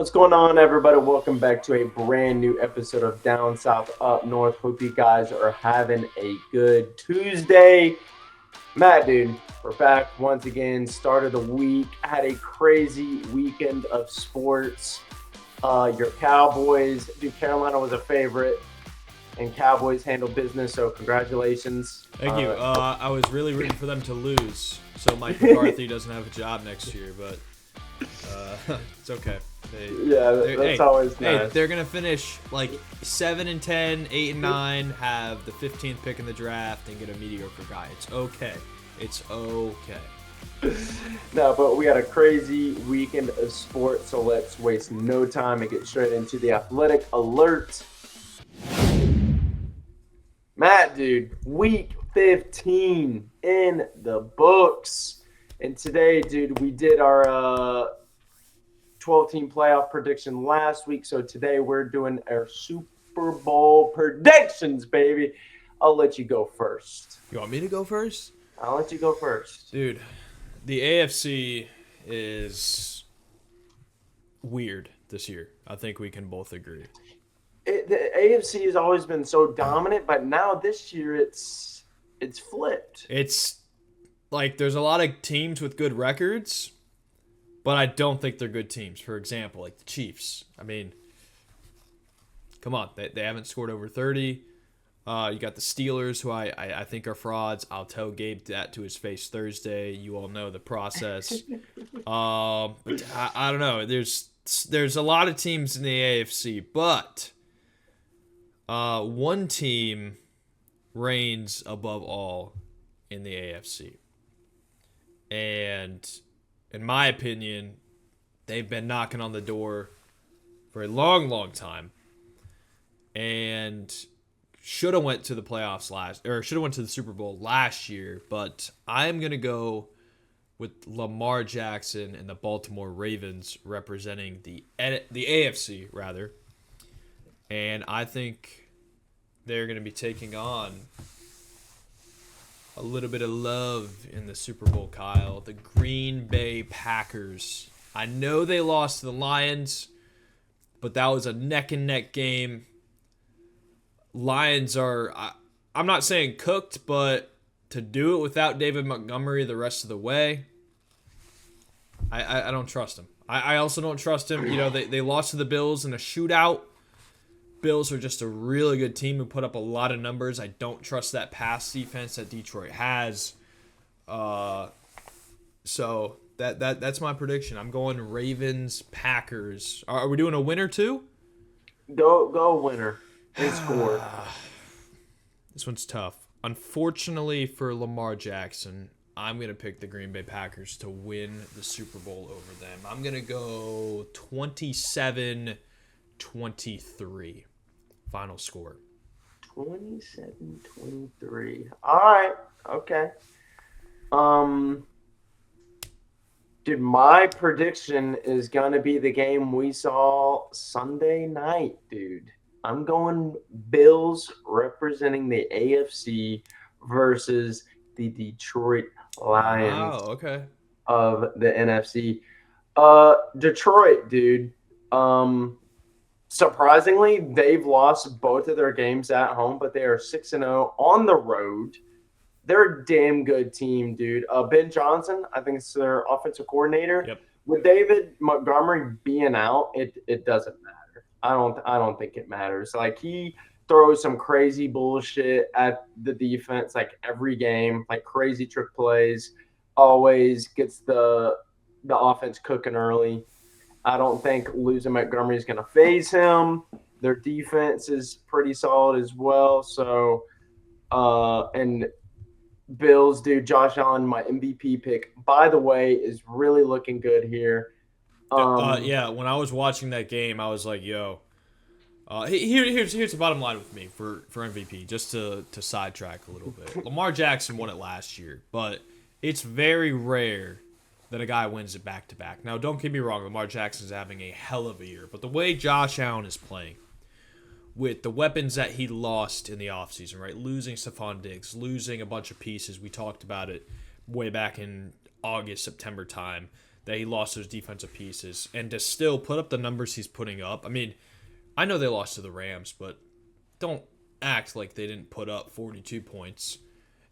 What's going on, everybody? Welcome back to a brand new episode of Down South Up North. Hope you guys are having a good Tuesday. Matt, dude, we're back once again. Start of the week. Had a crazy weekend of sports. Your Cowboys, dude, Carolina was a favorite, and Cowboys handled business. So congratulations. Thank you. I was really rooting for them to lose, so Mike McCarthy doesn't have a job next year, but it's okay. That's always nice. Hey, they're gonna finish like 7-10, 8-9, have the 15th pick in the draft, and get a mediocre guy. It's okay. It's okay. No, but we had a crazy weekend of sports, so let's waste no time and get straight into the athletic alert. Matt, dude, week 15 in the books. And today, dude, we did our 12-team playoff prediction last week. So today we're doing our Super Bowl predictions, baby. I'll let you go first. You want me to go first? I'll let you go first. Dude, the AFC is weird this year. I think we can both agree. The AFC has always been so dominant, but now this year it's flipped. It's like there's a lot of teams with good records, but I don't think they're good teams. For example, like the Chiefs. I mean, come on. They haven't scored over 30. You got the Steelers, who I think are frauds. I'll tell Gabe that to his face Thursday. You all know the process. But I don't know. There's a lot of teams in the AFC, but one team reigns above all in the AFC. And in my opinion, they've been knocking on the door for a long, long time. And should have went to the playoffs should have went to the Super Bowl last year, but I'm going to go with Lamar Jackson and the Baltimore Ravens representing the AFC rather. And I think they're going to be taking on a little bit of love in the Super Bowl, Kyle. The Green Bay Packers. I know they lost to the Lions, but that was a neck-and-neck game. Lions are, I'm not saying cooked, but to do it without David Montgomery the rest of the way, I don't trust him. I also don't trust him. You know, they lost to the Bills in a shootout. Bills are just a really good team who put up a lot of numbers. I don't trust that pass defense that Detroit has. So that's my prediction. I'm going Ravens, Packers. Are we doing a winner too? Go winner and score. This one's tough. Unfortunately for Lamar Jackson, I'm going to pick the Green Bay Packers to win the Super Bowl over them. I'm going to go 27-23. Final score. 27-23. All right. Okay. Dude, my prediction is going to be the game we saw Sunday night, dude. I'm going Bills representing the AFC versus the Detroit Lions of the NFC. Detroit, dude. Surprisingly, they've lost both of their games at home, but they are 6-0 on the road. They're a damn good team, dude. Ben Johnson, I think it's their offensive coordinator. Yep. With David Montgomery being out, it doesn't matter. I don't think it matters. Like, he throws some crazy bullshit at the defense like every game, like crazy trick plays. Always gets the offense cooking early. I don't think losing Montgomery is going to phase him. Their defense is pretty solid as well. So, and Bills, dude, Josh Allen, my MVP pick, by the way, is really looking good here. Yeah, when I was watching that game, I was like, yo. Here's the bottom line with me for MVP, just to sidetrack a little bit. Lamar Jackson won it last year, but it's very rare that a guy wins it back-to-back. Now, don't get me wrong, Lamar Jackson's having a hell of a year, but the way Josh Allen is playing, with the weapons that he lost in the offseason, right? Losing Stephon Diggs, losing a bunch of pieces. We talked about it way back in August, September time. that he lost those defensive pieces, and to still put up the numbers he's putting up. I mean, I know they lost to the Rams, but don't act like they didn't put up 42 points.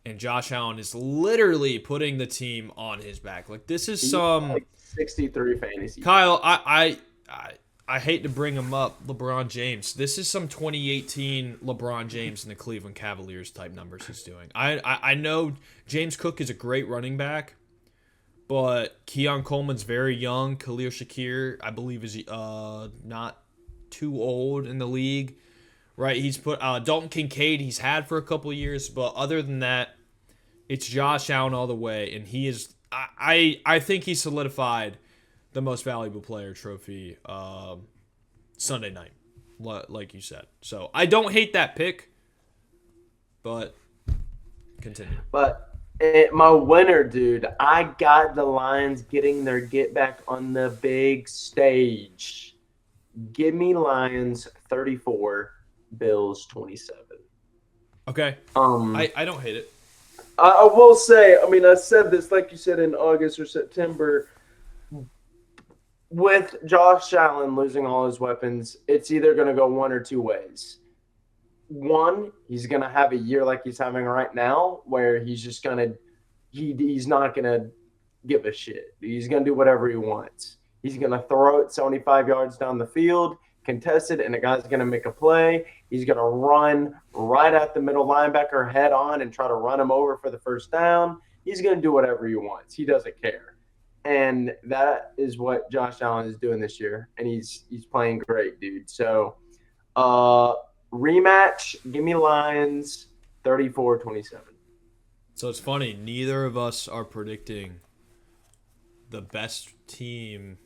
And Josh Allen is literally putting the team on his back. Like, this is some like 63 fantasy. Kyle. I hate to bring him up, LeBron James. This is some 2018 LeBron James and the Cleveland Cavaliers type numbers he's doing. I know James Cook is a great running back, but Keon Coleman's very young. Khalil Shakir, I believe, is not too old in the league. Right, he's put Dalton Kincaid. He's had for a couple of years, but other than that, it's Josh Allen all the way, and he is. I think he solidified the most valuable player trophy Sunday night, like you said. So I don't hate that pick, but continue. But my winner, dude, I got the Lions getting their get back on the big stage. Give me Lions 34, Bills 27. Okay. I don't hate it. I will say, I mean, I said this, like you said, in August or September. With Josh Allen losing all his weapons, it's either going to go one or two ways. One, he's going to have a year like he's having right now where he's just going to he's not going to give a shit. He's going to do whatever he wants. He's going to throw it 75 yards down the field, contested, and the guy's going to make a play. He's going to run right at the middle linebacker head on and try to run him over for the first down. He's going to do whatever he wants. He doesn't care. And that is what Josh Allen is doing this year, and he's playing great, dude. So, rematch, give me Lions 34-27. So it's funny, neither of us are predicting the best team,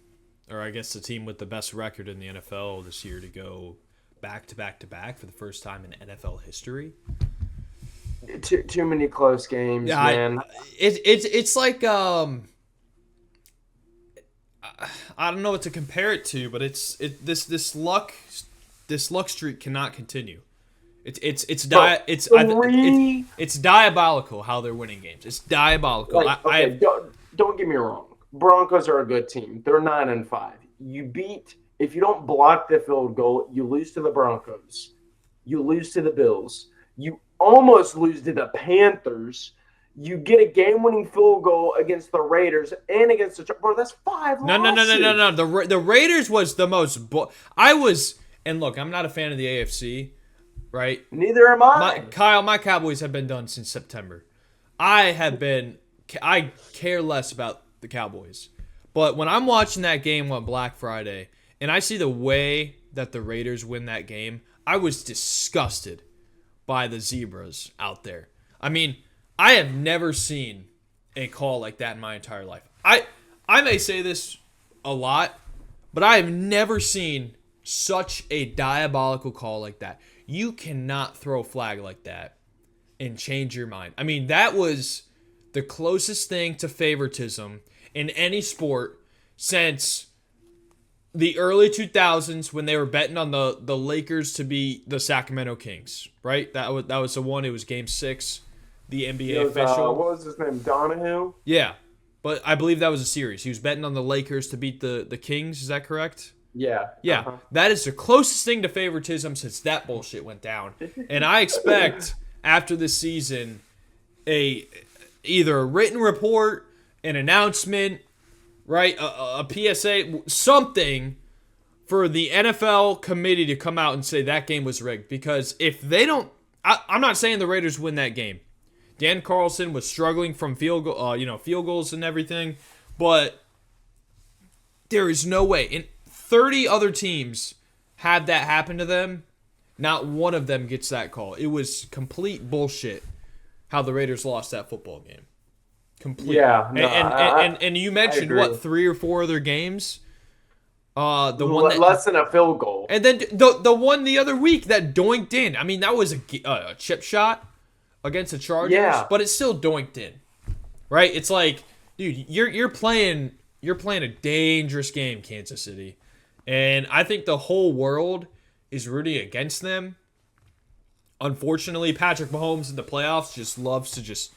or I guess the team with the best record in the NFL this year to go back to back to back for the first time in NFL history. Too many close games, yeah, man. It's like I don't know what to compare it to, but this luck streak cannot continue. It's diabolical how they're winning games. It's diabolical. Like, don't get me wrong. Broncos are a good team. They're 9-5. If you don't block the field goal, you lose to the Broncos. You lose to the Bills. You almost lose to the Panthers. You get a game-winning field goal against the Raiders and against the bro. That's 5 losses. No. The Raiders was the most. And look, I'm not a fan of the AFC, right? Neither am I. Kyle, my Cowboys have been done since September. I care less about the Cowboys, but when I'm watching that game on Black Friday and I see the way that the Raiders win that game, I was disgusted by the zebras out there. I mean, I have never seen a call like that in my entire life. I may say this a lot, but I have never seen such a diabolical call like that. You cannot throw a flag like that and change your mind. I mean, that was the closest thing to favoritism in any sport since the early 2000s when they were betting on the Lakers to be the Sacramento Kings, right? That was the one. It was Game 6. The NBA official. What was his name? Donahue? Yeah. But I believe that was a series. He was betting on the Lakers to beat the Kings. Is that correct? Yeah. Yeah. Uh-huh. That is the closest thing to favoritism since that bullshit went down. And I expect after this season either a written report, an announcement, right? A PSA, something for the NFL committee to come out and say that game was rigged. Because if they don't, I'm not saying the Raiders win that game. Dan Carlson was struggling from field goals and everything, but there is no way. And 30 other teams had that happen to them. Not one of them gets that call. It was complete bullshit how the Raiders lost that football game. Complete. Yeah. No, and you mentioned what 3 or 4 other games. The one that, less than a field goal. And then the one the other week that doinked in. I mean, that was a chip shot against the Chargers, but it still doinked in, right? It's like, dude, you're playing a dangerous game, Kansas City, and I think the whole world is rooting against them. Unfortunately, Patrick Mahomes in the playoffs just loves to just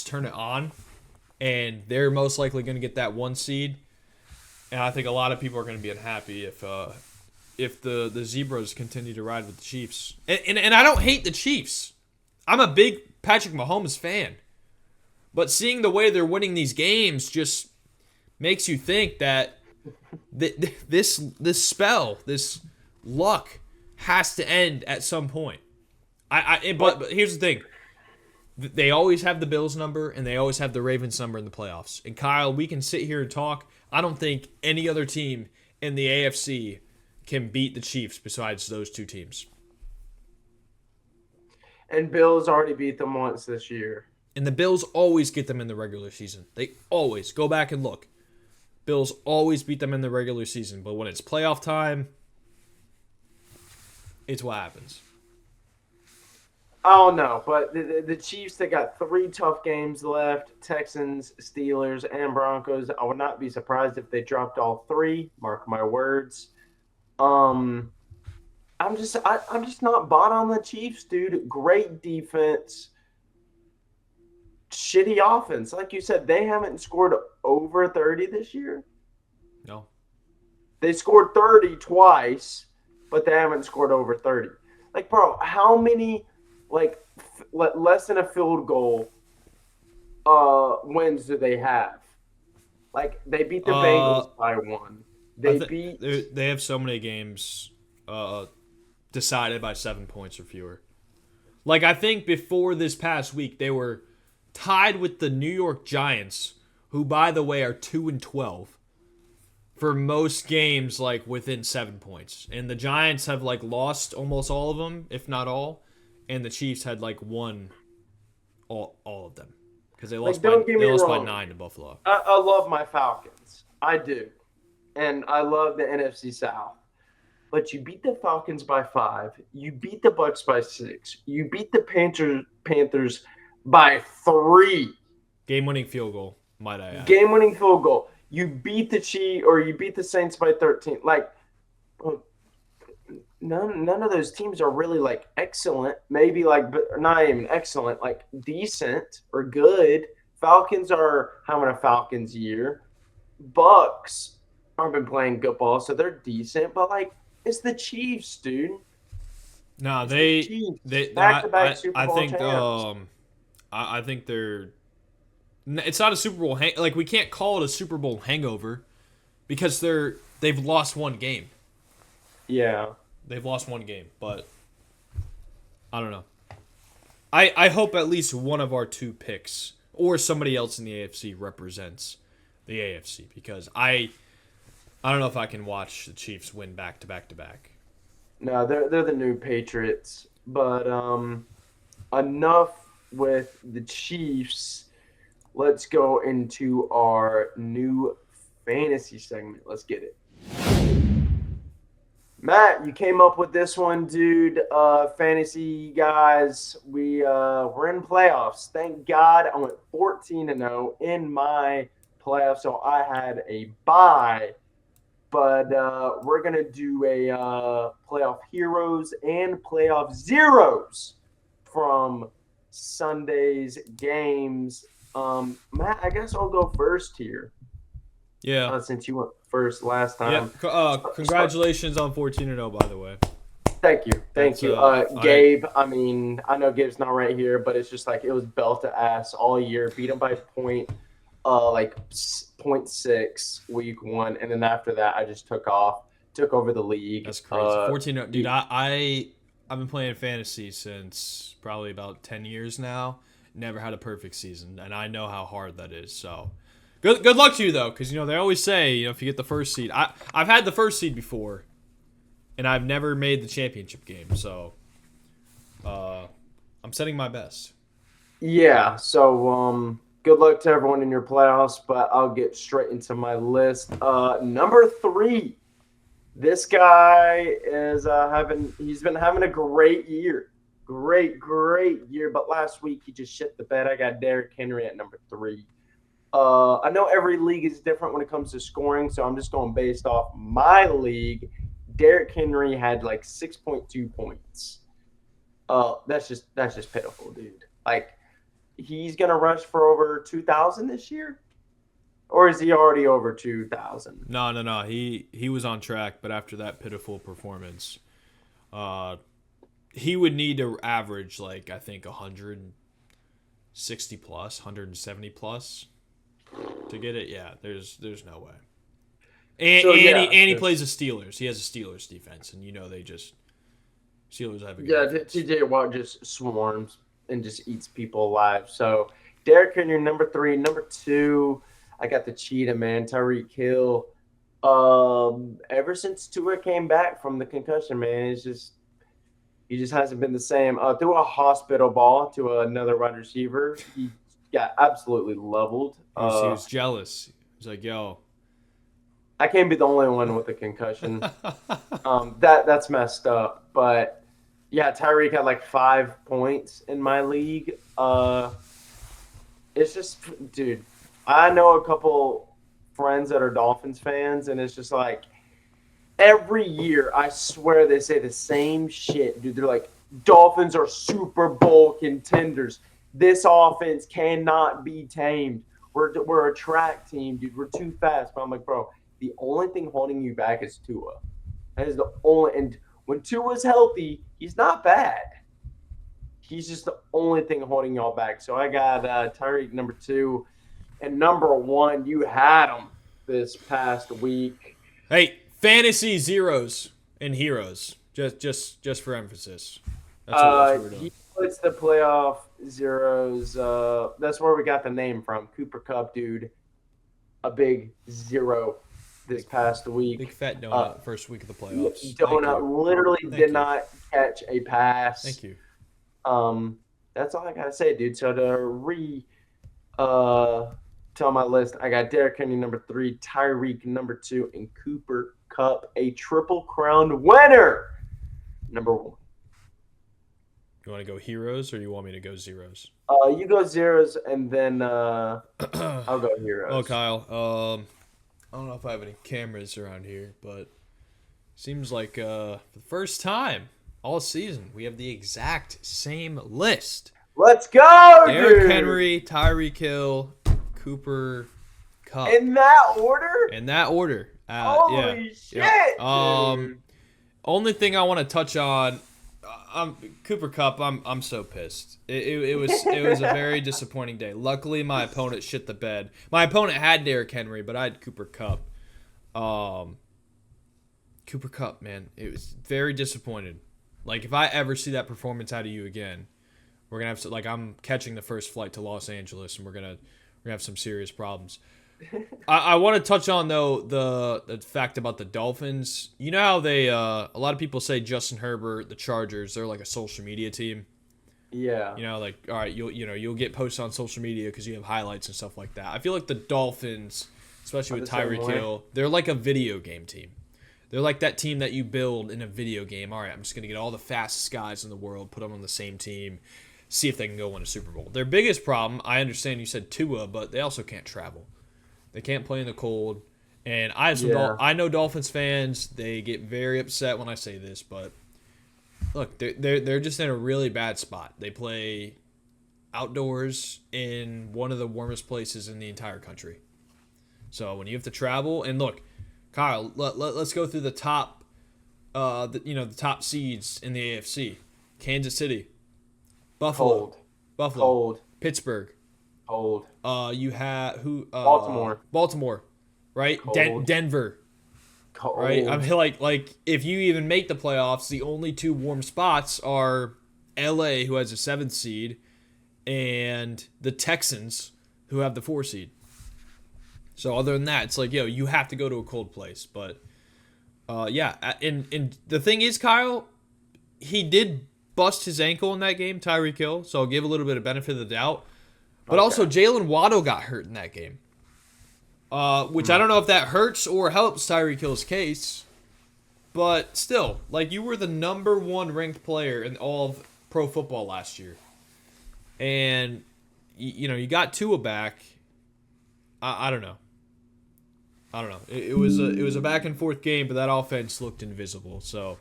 turn it on, and they're most likely going to get that 1 seed. And I think a lot of people are going to be unhappy if the Zebras continue to ride with the Chiefs. And I don't hate the Chiefs. I'm a big Patrick Mahomes fan. But seeing the way they're winning these games just makes you think that this spell, this luck, has to end at some point. But here's the thing. They always have the Bills number, and they always have the Ravens number in the playoffs. And Kyle, we can sit here and talk. I don't think any other team in the AFC can beat the Chiefs besides those two teams. And Bills already beat them once this year. And the Bills always get them in the regular season. They always. Go back and look. Bills always beat them in the regular season. But when it's playoff time, it's what happens. Oh, no. But the Chiefs, they got 3 tough games left. Texans, Steelers, and Broncos. I would not be surprised if they dropped all 3. Mark my words. I'm just not bought on the Chiefs, dude. Great defense. Shitty offense. Like you said, they haven't scored over 30 this year. No. They scored 30 twice, but they haven't scored over 30. Like, bro, how many, less than a field goal wins do they have? Like, they beat the Bengals by 1. They have so many games decided by 7 points or fewer. Like, I think before this past week, they were tied with the New York Giants, who, by the way, are 2-12 for most games, like, within 7 points. And the Giants have, like, lost almost all of them, if not all. And the Chiefs had, like, won all of them. Because they lost by 9 to Buffalo. I love my Falcons. I do. And I love the NFC South. But you beat the Falcons by 5. You beat the Bucs by 6. You beat the Panthers by 3. Game-winning field goal, might I add. Game-winning field goal. You beat the Saints by 13. Like, none of those teams are really, like, excellent. Maybe, like, but not even excellent. Like, decent or good. Falcons are having a Falcons year. Bucks aren't been playing good ball, so they're decent. But, like, it's the Chiefs, dude. No, they back-to-back Super Bowl champs. I think they're. It's not a Super Bowl like we can't call it a Super Bowl hangover, because they've lost 1 game. Yeah, they've lost 1 game, but I don't know. I hope at least one of our 2 picks or somebody else in the AFC represents the AFC, because I don't know if I can watch the Chiefs win back to back to back. No, they're the new Patriots, but enough with the Chiefs. Let's go into our new fantasy segment. Let's get it. Matt, you came up with this one, dude. Fantasy guys, we're in playoffs. Thank God I went 14-0 in my playoffs, so I had a bye. But we're going to do a playoff heroes and playoff zeros from Sunday's games. Matt, I guess I'll go first here. Yeah. Since you went first last time. Yeah. Congratulations on 14-0, by the way. Thank you. Gabe, I mean, I know Gabe's not right here, but it's just like it was belt to ass all year. Beat him by like 0.6 week 1, and then after that I just took over the league. That's crazy. 14-0. Dude, I've been playing fantasy since probably about 10 years now. Never had a perfect season, and I know how hard that is. So, good luck to you though, because they always say if you get the first seed. I've had the first seed before, and I've never made the championship game. So, I'm setting my best. Yeah. So, good luck to everyone in your playoffs, but I'll get straight into my list. Number 3, this guy is he's been having a great year. Great year, but last week he just shit the bed. I got Derrick Henry at number 3. I know every league is different when it comes to scoring, so I'm just going based off my league. Derrick Henry had like 6.2 points. That's just pitiful, dude. Like, he's gonna rush for over 2,000 this year, or is he already over 2,000? No. He was on track, but after that pitiful performance, uh, he would need to average like I think 160 plus, 170 plus to get it. Yeah, there's no way. And, So and, he, yeah, and he plays the Steelers. He has a Steelers defense, and they just Steelers have a good defense. T.J. Watt just swarms and just eats people alive. So Derrick Henry number 3, number 2. I got the cheetah man, Tyreek Hill. Ever since Tua came back from the concussion, man, he just hasn't been the same. Threw a hospital ball to another wide receiver. He got absolutely leveled. He was jealous. He's like, "Yo, I can't be the only one with a concussion. That's messed up. But yeah, Tyreek had like 5 points in my league. It's just, dude, I know a couple friends that are Dolphins fans, and it's just like every year, I swear they say the same shit, dude. They're like, Dolphins are Super Bowl contenders. This offense cannot be tamed. We're a track team, dude. We're too fast. But I'm like, bro, the only thing holding you back is Tua. That is the only. And when Tua's healthy, he's not bad. He's just the only thing holding y'all back. So I got Tyreek number 2, and number 1. You had him this past week. hey, fantasy zeros and heroes, just for emphasis. That's what we're doing. He puts the playoff zeros. That's where we got the name from. Cooper Cup, dude. A big zero this past week. Big fat donut first week of the playoffs. Donut literally did not catch a pass. Thank you. That's all I gotta say, dude. So to tell my list, I got Derrick Henry number 3, Tyreek number 2, and Cooper Cup, a triple crown winner, number 1. You want to go heroes or do you want me to go zeros? You go zeros, and then I'll go heroes. Oh, Kyle. I don't know if I have any cameras around here, but seems like for the first time all season we have the exact same list. Let's go, Derrick dude. Henry, Tyreek Hill, Cooper Cup. In that order? In that order. Holy shit, dude. Only thing I want to touch on, Cooper Cup. I'm so pissed. It was a very disappointing day. Luckily, my opponent shit the bed. My opponent had Derrick Henry, but I had Cooper Cup. Cooper Cup, man, it was very disappointed. Like if I ever see that performance out of you again, we're gonna have to, like, I'm catching the first flight to Los Angeles, and we're gonna have some serious problems. I want to touch on though the fact about the Dolphins. You know how they a lot of people say Justin Herbert, the Chargers, they're like a social media team. Yeah. You know, like, all right, you'll get posts on social media because you have highlights and stuff like that. I feel like the Dolphins, especially with Tyreek Hill, they're like a video game team. They're like that team that you build in a video game. All right, I'm just gonna get all the fastest guys in the world, put them on the same team, see if they can go win a Super Bowl. Their biggest problem, I understand you said Tua, but they also can't travel. They can't play in the cold. And I know Dolphins fans, they get very upset when I say this, but look, they're just in a really bad spot. They play outdoors in one of the warmest places in the entire country. So when you have to travel, and look, Kyle, let's go through the top the top seeds in the AFC. Kansas City, Buffalo, Cold. Pittsburgh. Cold. You have who? Baltimore, right? Denver, Cold. right? I mean, like if you even make the playoffs, the only 2 warm spots are LA, who has a 7th seed, and the Texans, who have the 4 seed. So other than that, it's like, yo, you have to go to a cold place. But yeah, and the thing is, Kyle, he did bust his ankle in that game, Tyreek Hill. So I'll give a little bit of benefit of the doubt. But also, Jalen Waddle got hurt in that game, which I don't know if that hurts or helps Tyreek Hill's case. But still, like, you were the number 1 ranked player in all of pro football last year. And, you got Tua back. I don't know. It was a back and forth game, but that offense looked invisible. So,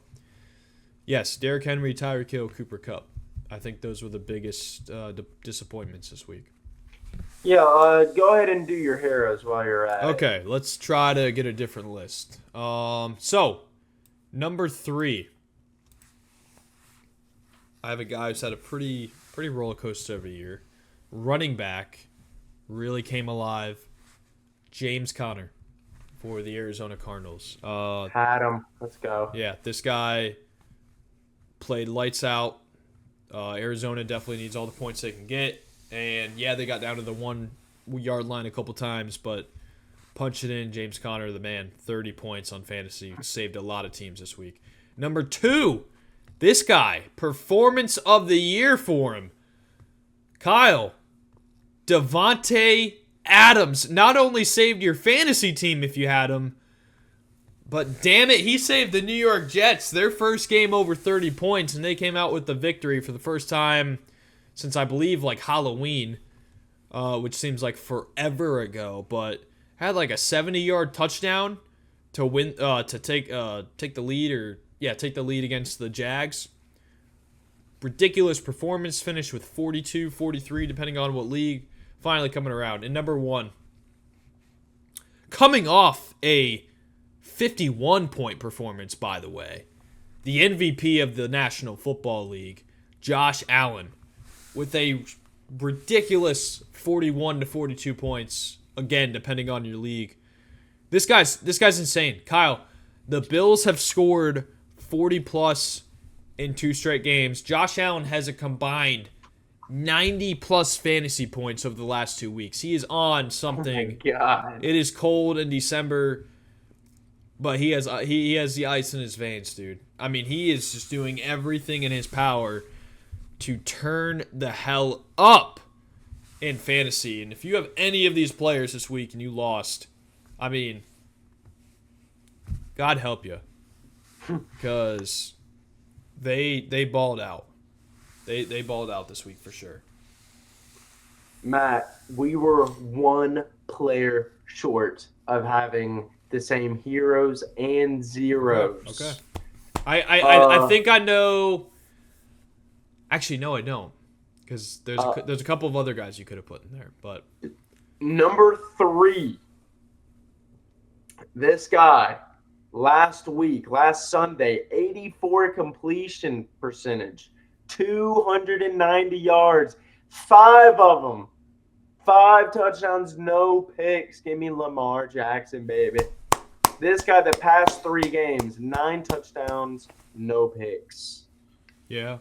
yes, Derrick Henry, Tyreek Hill, Cooper Cup. I think those were the biggest disappointments this week. Yeah, go ahead and do your heroes while you're at it. Okay, let's try to get a different list. So number 3, I have a guy who's had a pretty roller coaster of a year. Running back really came alive. James Conner for the Arizona Cardinals. Had him. Let's go. Yeah, this guy played lights out. Arizona definitely needs all the points they can get. And yeah, they got down to the 1-yard line a couple times, but punch it in. James Conner, the man, 30 points on fantasy. Saved a lot of teams this week. Number 2, this guy, performance of the year for him. Kyle, Davante Adams not only saved your fantasy team if you had him, but damn it, he saved the New York Jets, their first game over 30 points, and they came out with the victory for the first time since I believe like Halloween, which seems like forever ago, but had like a 70-yard touchdown to win, to take the lead, take the lead against the Jags. Ridiculous performance, finished with 42, 43, depending on what league. Finally coming around. And number 1, coming off a 51-point performance, by the way, the MVP of the National Football League, Josh Allen, with a ridiculous 41 to 42 points, again, depending on your league. This guy's insane. Kyle, the Bills have scored 40-plus in 2 straight games. Josh Allen has a combined 90-plus fantasy points over the last 2 weeks. He is on something. Oh my God. It is cold in December, but he has the ice in his veins, dude. I mean, he is just doing everything in his power to turn the hell up in fantasy. And if you have any of these players this week and you lost, I mean, God help you, because they balled out. They balled out this week for sure. Matt, we were 1 player short of having the same heroes and zeros. Okay. I think I know. Actually, no, I don't, because there's a couple of other guys you could have put in there, but Number 3, this guy, last Sunday, 84 completion percentage, 290 yards, 5 of them, 5 touchdowns, no picks. Give me Lamar Jackson, baby. This guy, the past 3 games, 9 touchdowns, no picks. yeah,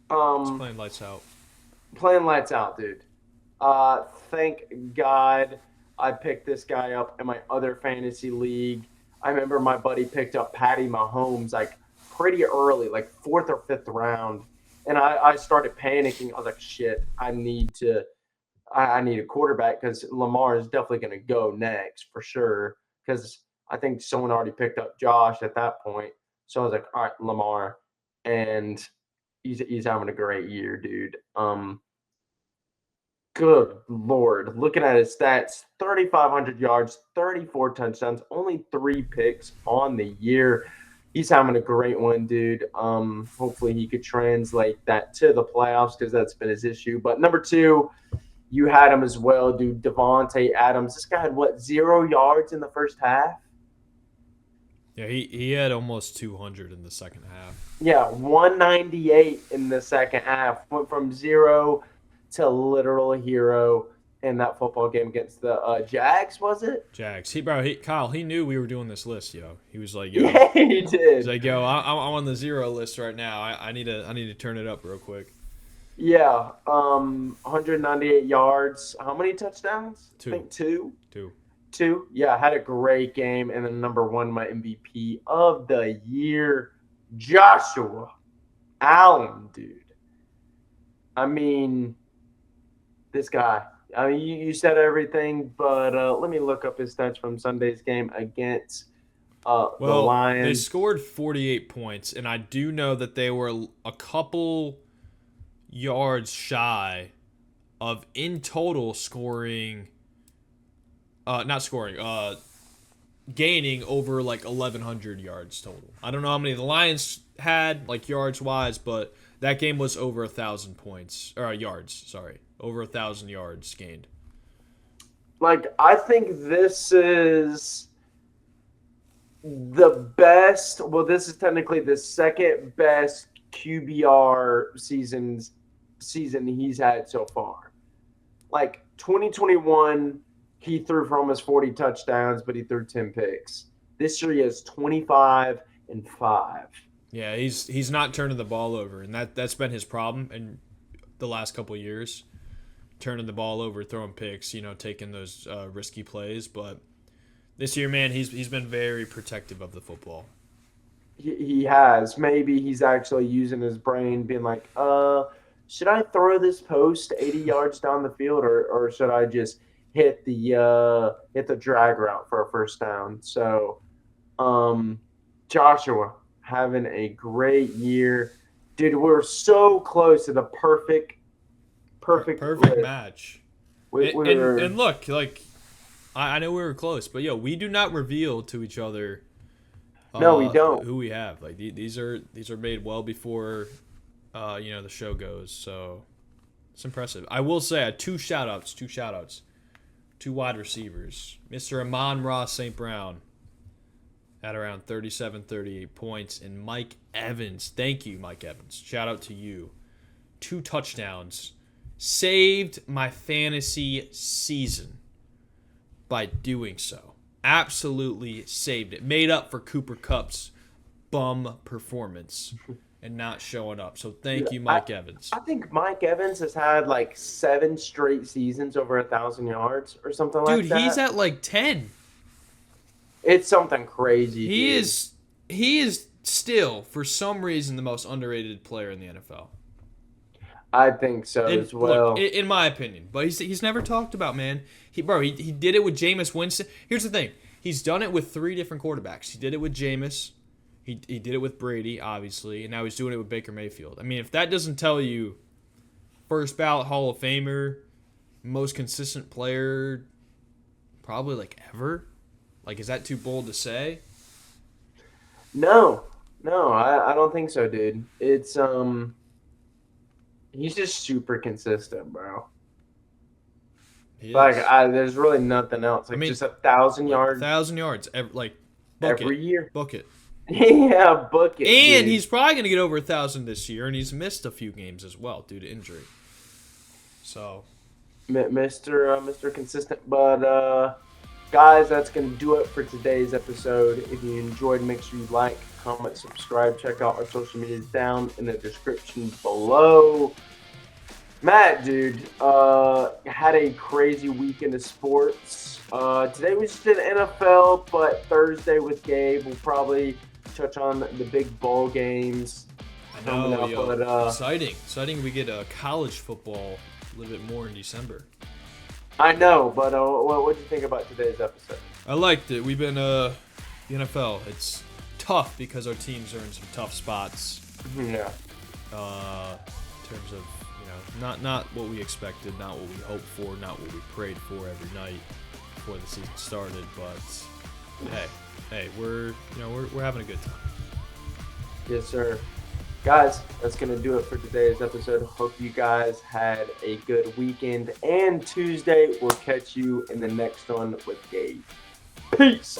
it's playing lights out. Playing lights out, dude. Thank God I picked this guy up in my other fantasy league. I remember my buddy picked up Patty Mahomes like pretty early, like 4th or 5th round. And I started panicking. I was like, shit, I need a quarterback because Lamar is definitely going to go next for sure. Because I think someone already picked up Josh at that point. So I was like, all right, Lamar. And he's having a great year, dude. Good Lord. Looking at his stats, 3,500 yards, 34 touchdowns, only 3 picks on the year. He's having a great one, dude. Hopefully he could translate that to the playoffs because that's been his issue. But number 2, you had him as well, dude. Davante Adams. This guy had, 0 yards in the first half? Yeah, he had almost 200 in the second half. Yeah, 198 in the second half. Went from 0 to literal hero in that football game against the Jags, was it? Jags. Kyle, he knew we were doing this list, yo. He was like, yo. Yeah, he did. He's like, yo, I'm on the 0 list right now. I need to turn it up real quick. Yeah, 198 yards. How many touchdowns? 2. I think 2. 2. 2. Yeah, had a great game. And then number 1, my MVP of the year, Joshua Allen, dude. I mean, this guy. I mean, you said everything, but let me look up his stats from Sunday's game against the Lions. They scored 48 points, and I do know that they were a couple yards shy of in total gaining over like 1,100 yards total. I don't know how many. The Lions had, like yards wise, but that game was over 1,000 points or yards. Sorry, over 1,000 yards gained. Like, I think this is the best. Well, this is technically the second best QBR season he's had so far. Like 2021, he threw for almost 40 touchdowns, but he threw 10 picks. This year he has 25 and 5. Yeah, he's not turning the ball over, and that's been his problem in the last couple of years. Turning the ball over, throwing picks, taking those risky plays. But this year, man, he's been very protective of the football. He has. Maybe he's actually using his brain, being like, should I throw this post 80 yards down the field, or should I just hit the drag route for a first down? So, Joshua having a great year, dude. We're so close to the perfect match. And look, like I know we were close, but we do not reveal to each other. No, we don't. Who we have. Like these are made well before, the show goes. So it's impressive. I will say I had two shout outs, two wide receivers. Mr. Amon-Ra St. Brown at around 37, 38 points, and Mike Evans. Thank you, Mike Evans. Shout out to you. 2 touchdowns. Saved my fantasy season by doing so. Absolutely saved it. Made up for Cooper Kupp's bum performance and not showing up. So thank you, Mike Evans. I think Mike Evans has had like 7 straight seasons over 1,000 yards or something like that. Dude, he's at like 10. It's something crazy. He is still, for some reason, the most underrated player in the NFL. I think so as well. Look, in my opinion. But he's never talked about, man. He did it with Jameis Winston. Here's the thing. He's done it with 3 different quarterbacks. He did it with Jameis. He did it with Brady, obviously. And now he's doing it with Baker Mayfield. I mean, if that doesn't tell you first ballot Hall of Famer, most consistent player probably like ever, like, is that too bold to say? No, I don't think so, dude. It's he's just super consistent, bro. Like, there's really nothing else. Like, just 1,000 yards. 1,000 yards, every year. Book it. Yeah, book it. And dude. he's probably going to get over 1,000 this year, and he's missed a few games as well due to injury. So, Mr. Consistent. But guys, that's gonna do it for today's episode. If you enjoyed, make sure you like, comment, subscribe. Check out our social medias down in the description below. Matt, dude, had a crazy weekend of sports. Today we just did NFL, but Thursday with Gabe, we'll probably touch on the big bowl games. I know, exciting. We get college football a little bit more in December. I know, but what did you think about today's episode? I liked it. We've been the NFL. It's tough because our teams are in some tough spots. Yeah. In terms of not what we expected, not what we hoped for, not what we prayed for every night before the season started. But hey, we're having a good time. Yes, sir. Guys, that's going to do it for today's episode. Hope you guys had a good weekend. And Tuesday, we'll catch you in the next one with Gabe. Peace.